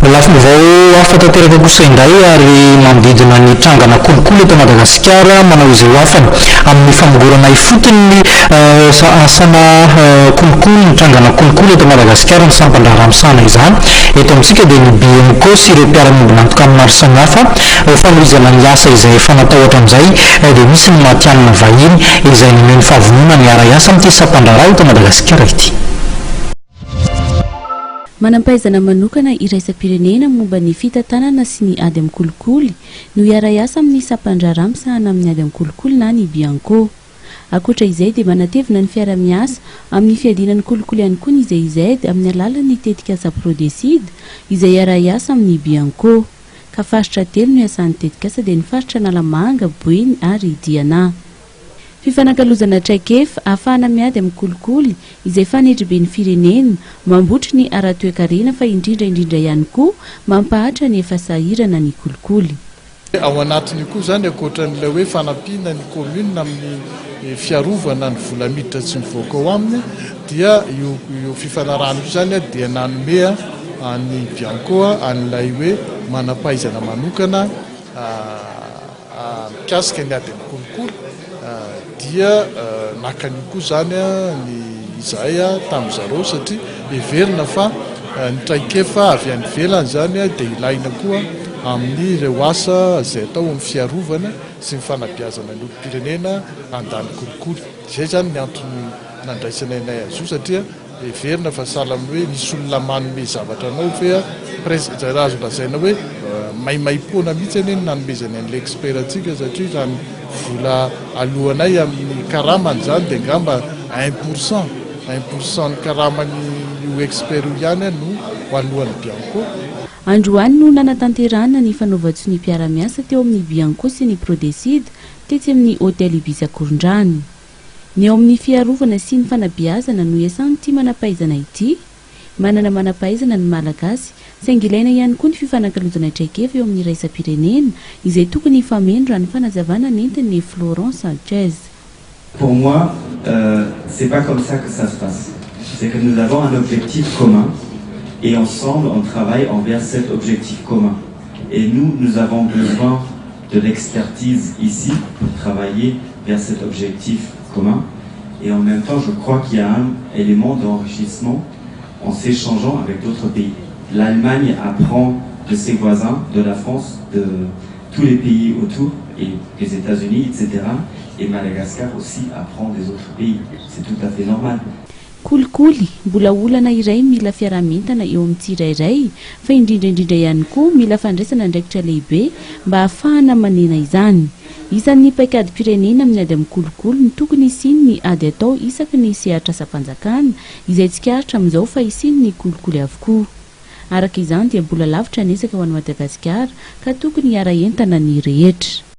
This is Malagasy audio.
Lafim-vao afa-tanteraka kosa indray ary manodidina ny trangana kolokolo eto Madagasikara manao izay afana amin'ny famorona ifotony ny asana kolokolo ny trangana kolokolo eto Madagasikara ny sampandrara amsana izany eto amintsika dia ny BMCO sy ireo mpiara-miombina antoka maro samihafa fanorizana ny asa izay fanatao hatram'izay dia misy ny matianina vahiny izay nomeny fahavonona ny ara-asa amin'ity sampandrara eto Madagasikara ity. Manampaizana manokana iraisam-pirenena momba ny fitantanana sy ny ady amin'ny kolikoly no iara-asa amin'ny sampandrara misahana amin'ny ady amin'ny kolikoly na ny BMCO. Akoatra izay dia manatevina ny fiara-miasa amin'ny fiadinan'ny kolikoly ihany koa ny GIZ amin'ny alalan'ny tetikasa Prodeside izay iara-asa amin'ny BMCO. Ka faritra telo no iasan'ny tetikasa dia ny faritra Nalamanga, Boeny ary Diana. Fifanakalozana traikefa ahafahana miady amin'ny kolikoly izay fanedriben'ny firenena mambotry ny ara-toekarena fa indrindra ihany koa mampahatra ny efa sahirana ny kolikoly. Ao anatiny koa zany ankoatran'ilay hoe fanampiana ny commune amin'ny fiarovana ny vola miditra tsy mivoaka ao aminy dia io fifanarahana io zany dia nanome ny BMCO an'ilay hoe manampaizana manokana mikasika ny ady amin'ny kolikoly dia nakan'io koa zany ny izay tamin'izareo satria everina fa ny traikefa avy any ivelany zany dia ilaina koa amin'ny ireo asa izay atao amin'ny fiarovana sy ny fanabeazana ny olom-pirenena andany kolikoly. Izay zany ny antony nandraisana anay azy io satria everina fa sahala amin'ny hoe misy olona manome zavatra anao fa raha azo lazaina hoe maimaipoana mihitsy anie ny nanomezany an'ilay ekspertsika satria zany vola alohanay amin'ny karamany zany dia ngamba 1% ny karamany io expert io ihany no alohan'ny BMCO. Androany no nanatanterana ny fanaovatso ny mpiara-miasa teo amin'ny BMCO sy ny Prodeside tetsy amin'ny hôtel Ibisa Korondrany. Ny ao amin'ny fiarovana sy ny fanabeazana no iasany ity manampaizana ity. Manana manampaizana ny malagasy saingy ilaina ihany koa ny fifanakalozana traikefa eo amin'ny iraisam-pirenena izay tokony ifamendra ny fanazavana nentin'ny Florence Sanchez. Pour moi, c'est pas comme ça que ça se passe. C'est que nous avons un objectif commun et ensemble on travaille envers cet objectif commun. Et nous avons besoin de l'expertise ici pour travailler vers cet objectif commun. Et en même temps, je crois qu'il y a un élément d'enrichissement en s'échangeant avec d'autres pays. L'Allemagne apprend de ses voisins, de la France, de tous les pays autour, et les États-Unis, etc. Et Madagascar aussi apprend des autres pays. C'est tout à fait normal. Kolikoly mbola olana iray mila fiarahamentana eo amin'ny tsirairay fa indrindra ihany koa mila fandraisana andraikitra lehibe mba ahafahana manena izany. Isan'ny paikady pirenena amin'ny ady amin'ny kolikoly ny tokony isiny ny ady atao isaky ny sehatra asa-panjakana izay tsikaritra amin'izao fa isiny ny kolikoly avokoa. Araka izany dia mbola lavitra nesaka ho an'ny Madagasikara ka tokony hiara-entana ny rehetra.